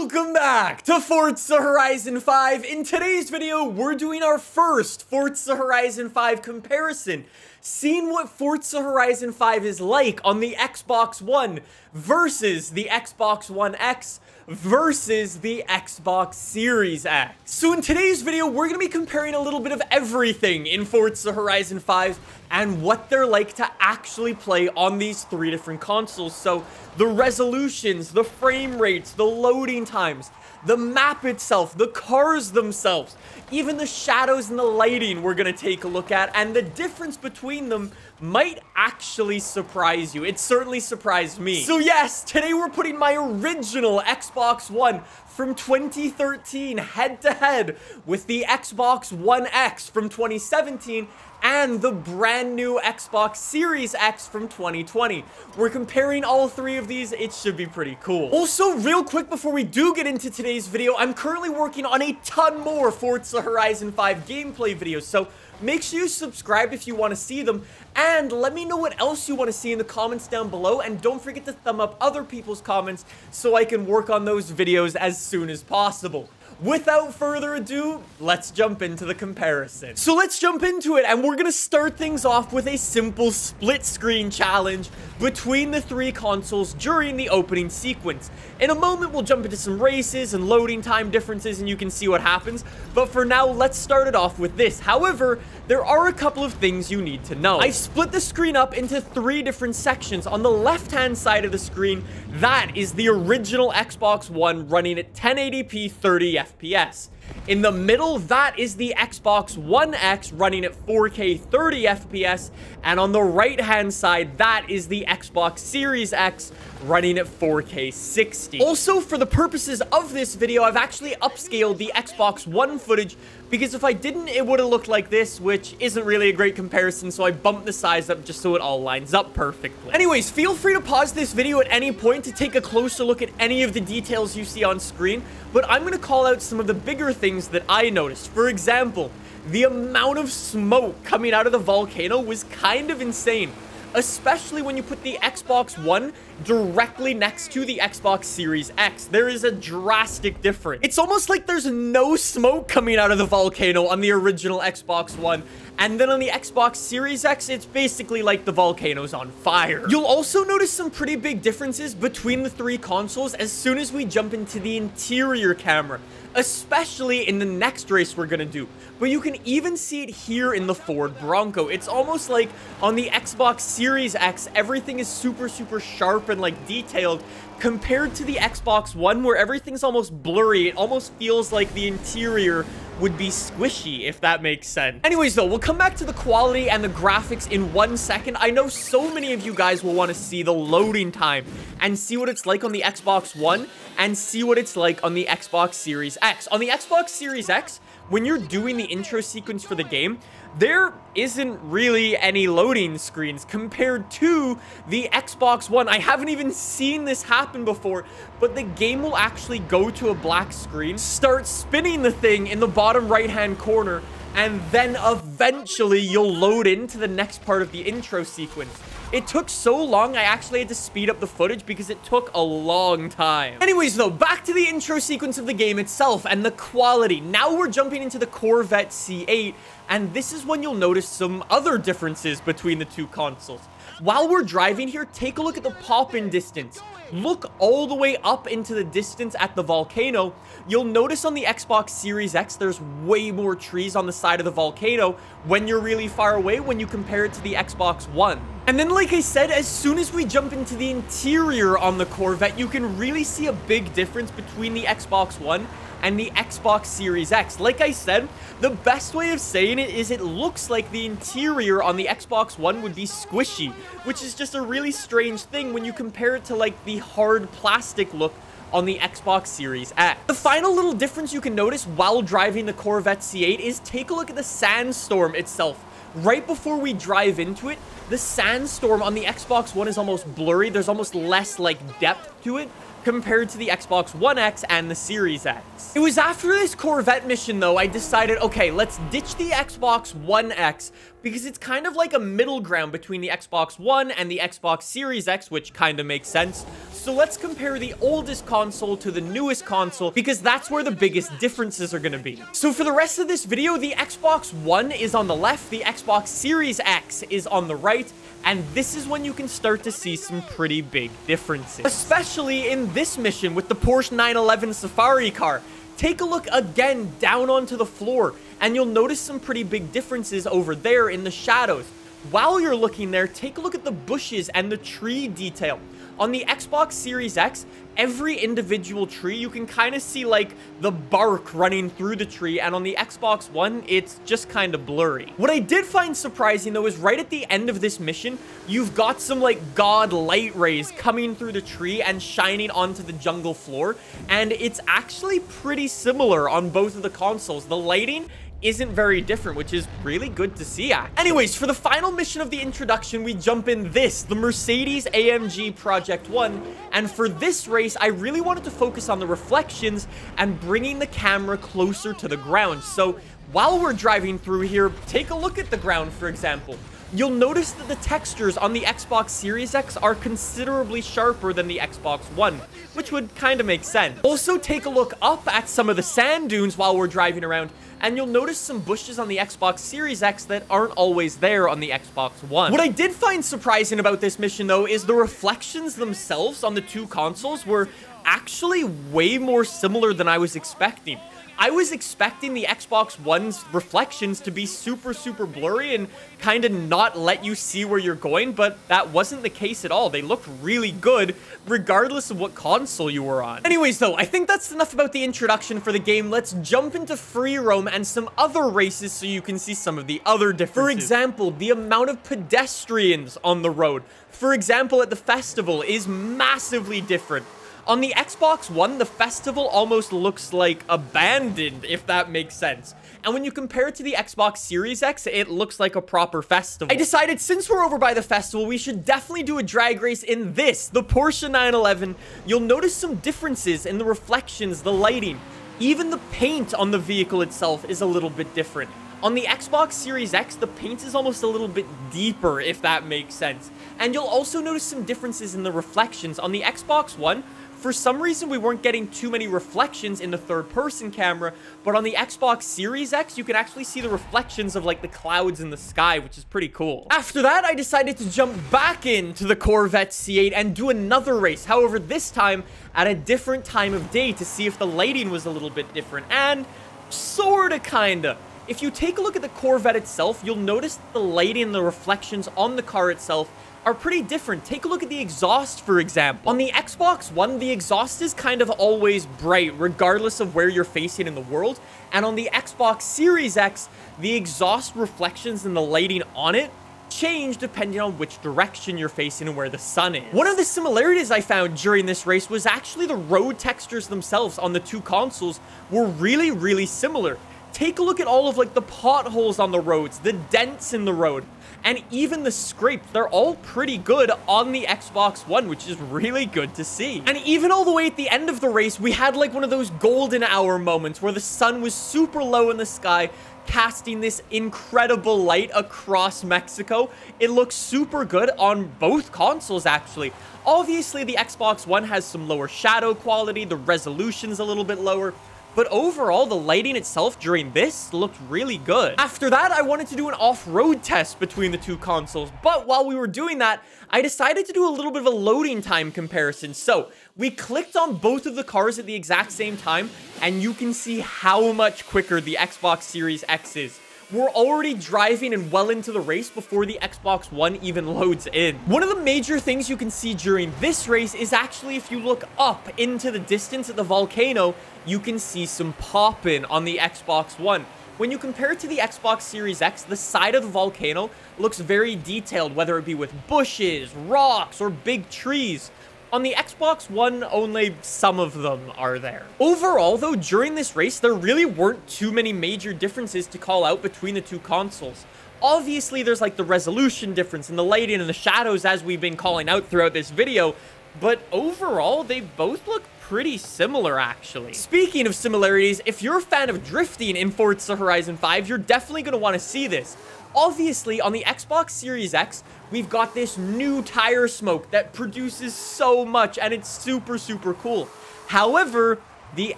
Welcome back to Forza Horizon 5. In today's video, we're doing our first Forza Horizon 5 comparison, seeing what Forza Horizon 5 is like on the Xbox One versus the Xbox One X versus the Xbox Series X. So in today's video, we're going to be comparing a little bit of everything in Forza Horizon 5 and what they're like to actually play on these three different consoles. So the resolutions, the frame rates, the loading times, the map itself, the cars themselves, even the shadows and the lighting we're going to take a look at, and the difference between them might actually surprise you. It certainly surprised me. So yes, today we're putting my original Xbox One from 2013 head-to-head with the Xbox One X from 2017 and the brand new Xbox Series X from 2020. We're comparing all three of these. It should be pretty cool. Also, real quick before we do get into today's video, I'm currently working on a ton more Forza Horizon 5 gameplay videos, so make sure you subscribe if you want to see them, and let me know what else you want to see in the comments down below, and don't forget to thumb up other people's comments so I can work on those videos as soon as possible. Without further ado, let's jump into the comparison. So let's jump into it, and we're gonna start things off with a simple split screen challenge between the three consoles during the opening sequence. In a moment, we'll jump into some races and loading time differences, and you can see what happens. But for now, let's start it off with this. However, there are a couple of things you need to know. I've split the screen up into three different sections. On the left-hand side of the screen, that is the original Xbox One running at 1080p 30 FPS. In the middle, that is the Xbox One X running at 4K 30 FPS. And on the right-hand side, that is the Xbox Series X running at 4K 60. Also, for the purposes of this video, I've actually upscaled the Xbox One footage because if I didn't, it would have looked like this, which isn't really a great comparison, so I bumped the size up just so it all lines up perfectly. Anyways, feel free to pause this video at any point to take a closer look at any of the details you see on screen, but I'm going to call out some of the bigger things that I noticed. For example, the amount of smoke coming out of the volcano was kind of insane, especially when you put the Xbox One directly next to the Xbox Series X. There is a drastic difference. It's almost like there's no smoke coming out of the volcano on the original Xbox One, and then on the Xbox Series X, it's basically like the volcano's on fire. You'll also notice some pretty big differences between the three consoles as soon as we jump into the interior camera, especially in the next race we're gonna do. But you can even see it here in the Ford Bronco. It's almost like on the Xbox Series X, everything is super sharp and like detailed, compared to the Xbox One where everything's almost blurry. It almost feels like the interior would be squishy, if that makes sense. Anyways though, we'll come back to the quality and the graphics in 1 second. I know so many of you guys will want to see the loading time and see what it's like on the Xbox One and see what it's like on the Xbox Series X. On the Xbox Series X, when you're doing the intro sequence for the game, there isn't really any loading screens compared to the Xbox One. I haven't even seen this happen before, but the game will actually go to a black screen, start spinning the thing in the bottom right-hand corner, and then eventually you'll load into the next part of the intro sequence. It took so long, I actually had to speed up the footage because it took a long time. Anyways though, back to the intro sequence of the game itself and the quality. Now we're jumping into the Corvette C8, and this is when you'll notice some other differences between the two consoles. While we're driving here, take a look at the pop-in distance. Look all the way up into the distance at the volcano. You'll notice on the Xbox Series X, there's way more trees on the side of the volcano when you're really far away when you compare it to the Xbox One. And then, like I said, as soon as we jump into the interior on the Corvette, you can really see a big difference between the Xbox One and the Xbox Series X. Like I said, the best way of saying it is it looks like the interior on the Xbox One would be squishy, which is just a really strange thing when you compare it to like the hard plastic look on the Xbox Series X. The final little difference you can notice while driving the Corvette C8 is take a look at the sandstorm itself. Right before we drive into it, the sandstorm on the Xbox One is almost blurry. There's almost less like depth to it compared to the Xbox One X and the Series X. It was after this Corvette mission though, I decided, okay, let's ditch the Xbox One X, because it's kind of like a middle ground between the Xbox One and the Xbox Series X, which kind of makes sense. So let's compare the oldest console to the newest console, because that's where the biggest differences are going to be. So for the rest of this video, the Xbox One is on the left, the Xbox Series X is on the right, and this is when you can start to see some pretty big differences. Especially in this mission with the Porsche 911 Safari car. Take a look again down onto the floor, and you'll notice some pretty big differences over there in the shadows. While you're looking there, take a look at the bushes and the tree detail. On the Xbox Series X, every individual tree, you can kind of see like the bark running through the tree, and on the Xbox One, it's just kind of blurry. What I did find surprising though is right at the end of this mission, you've got some like god light rays coming through the tree and shining onto the jungle floor, and it's actually pretty similar on both of the consoles. The lighting isn't very different, which is really good to see. Anyways, for the final mission of the introduction, we jump in the Mercedes AMG Project One, and for this race, I really wanted to focus on the reflections and bringing the camera closer to the ground. So while we're driving through here, take a look at the ground, for example. You'll notice that the textures on the Xbox Series X are considerably sharper than the Xbox One, which would kind of make sense. Also, take a look up at some of the sand dunes while we're driving around, and you'll notice some bushes on the Xbox Series X that aren't always there on the Xbox One. What I did find surprising about this mission, though, is the reflections themselves on the two consoles were actually way more similar than I was expecting. I was expecting the Xbox One's reflections to be super blurry and kind of not let you see where you're going, but that wasn't the case at all. They looked really good, regardless of what console you were on. Anyways, though, I think that's enough about the introduction for the game. Let's jump into free roam and some other races so you can see some of the other differences. For example, the amount of pedestrians on the road, for example, at the festival, is massively different. On the Xbox One, the festival almost looks like abandoned, if that makes sense. And when you compare it to the Xbox Series X, it looks like a proper festival. I decided since we're over by the festival, we should definitely do a drag race in the Porsche 911. You'll notice some differences in the reflections, the lighting. Even the paint on the vehicle itself is a little bit different. On the Xbox Series X, the paint is almost a little bit deeper, if that makes sense. And you'll also notice some differences in the reflections. On the Xbox One, for some reason, we weren't getting too many reflections in the third-person camera, but on the Xbox Series X, you can actually see the reflections of, like, the clouds in the sky, which is pretty cool. After that, I decided to jump back into the Corvette C8 and do another race, however, this time at a different time of day to see if the lighting was a little bit different, and sorta, kinda. If you take a look at the Corvette itself, you'll notice the lighting and the reflections on the car itself are pretty different. Take a look at the exhaust, for example. On the Xbox One, the exhaust is kind of always bright, regardless of where you're facing in the world. And on the Xbox Series X, the exhaust reflections and the lighting on it change depending on which direction you're facing and where the sun is. One of the similarities I found during this race was actually the road textures themselves on the two consoles were really similar. Take a look at all of like the potholes on the roads, the dents in the road, and even the scrapes. They're all pretty good on the Xbox One, which is really good to see. And even all the way at the end of the race, we had like one of those golden hour moments where the sun was super low in the sky, casting this incredible light across Mexico. It looks super good on both consoles, actually. Obviously, the Xbox One has some lower shadow quality, the resolution's a little bit lower, but overall, the lighting itself during this looked really good. After that, I wanted to do an off-road test between the two consoles, but while we were doing that, I decided to do a little bit of a loading time comparison. So, we clicked on both of the cars at the exact same time, and you can see how much quicker the Xbox Series X is. We're already driving and well into the race before the Xbox One even loads in. One of the major things you can see during this race is actually if you look up into the distance at the volcano, you can see some popping on the Xbox One. When you compare it to the Xbox Series X, the side of the volcano looks very detailed, whether it be with bushes, rocks, or big trees. On the Xbox One, only some of them are there. Overall, though, during this race, there really weren't too many major differences to call out between the two consoles. Obviously, there's like the resolution difference and the lighting and the shadows, as we've been calling out throughout this video, but overall, they both look pretty similar, actually. Speaking of similarities, if you're a fan of drifting in Forza Horizon 5, you're definitely going to want to see this. Obviously, on the Xbox Series X, we've got this new tire smoke that produces so much, and it's super, super cool. However, the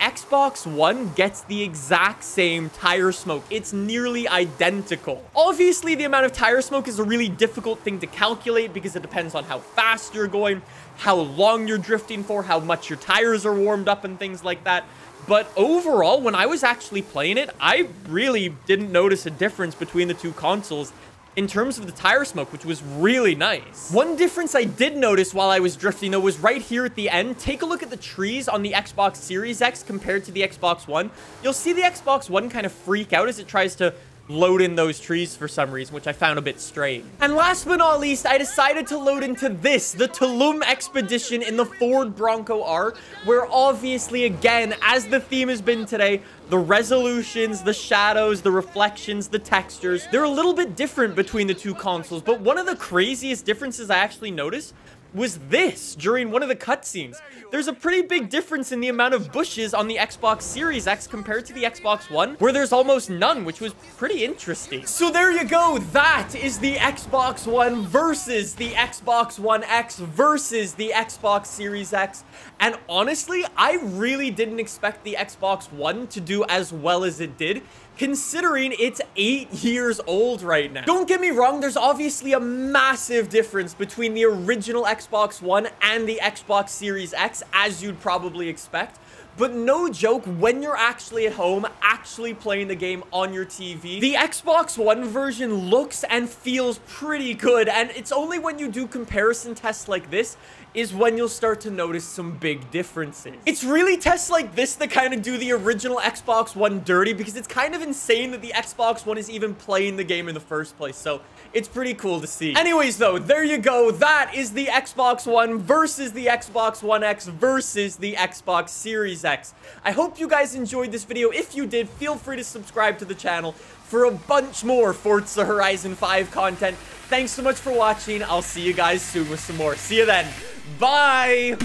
Xbox One gets the exact same tire smoke. It's nearly identical. Obviously, the amount of tire smoke is a really difficult thing to calculate because it depends on how fast you're going, how long you're drifting for, how much your tires are warmed up, and things like that. But overall, when I was actually playing it, I really didn't notice a difference between the two consoles in terms of the tire smoke, which was really nice. One difference I did notice while I was drifting, though, was right here at the end. Take a look at the trees on the Xbox Series X compared to the Xbox One. You'll see the Xbox One kind of freak out as it tries to load in those trees for some reason, which I found a bit strange. And last but not least, I decided to load into this, the Tulum Expedition in the Ford Bronco R, where obviously, again, as the theme has been today, the resolutions, the shadows, the reflections, the textures, they're a little bit different between the two consoles, but one of the craziest differences I actually noticed was this during one of the cutscenes. There's a pretty big difference in the amount of bushes on the Xbox Series X compared to the Xbox One, where there's almost none, which was pretty interesting. So there you go. That is the Xbox One versus the Xbox One X versus the Xbox Series X. And honestly, I really didn't expect the Xbox One to do as well as it did, considering it's 8 years old right now. Don't get me wrong, there's obviously a massive difference between the original Xbox One and the Xbox Series X, as you'd probably expect. But no joke, when you're actually at home, actually playing the game on your TV, the Xbox One version looks and feels pretty good. And it's only when you do comparison tests like this is when you'll start to notice some big differences. It's really tests like this that kind of do the original Xbox One dirty, because it's kind of insane that the Xbox One is even playing the game in the first place. So it's pretty cool to see. Anyways, though, there you go. That is the Xbox One versus the Xbox One X versus the Xbox Series X. I hope you guys enjoyed this video. If you did, feel free to subscribe to the channel for a bunch more Forza Horizon 5 content. Thanks so much for watching. I'll see you guys soon with some more. See you then. Bye!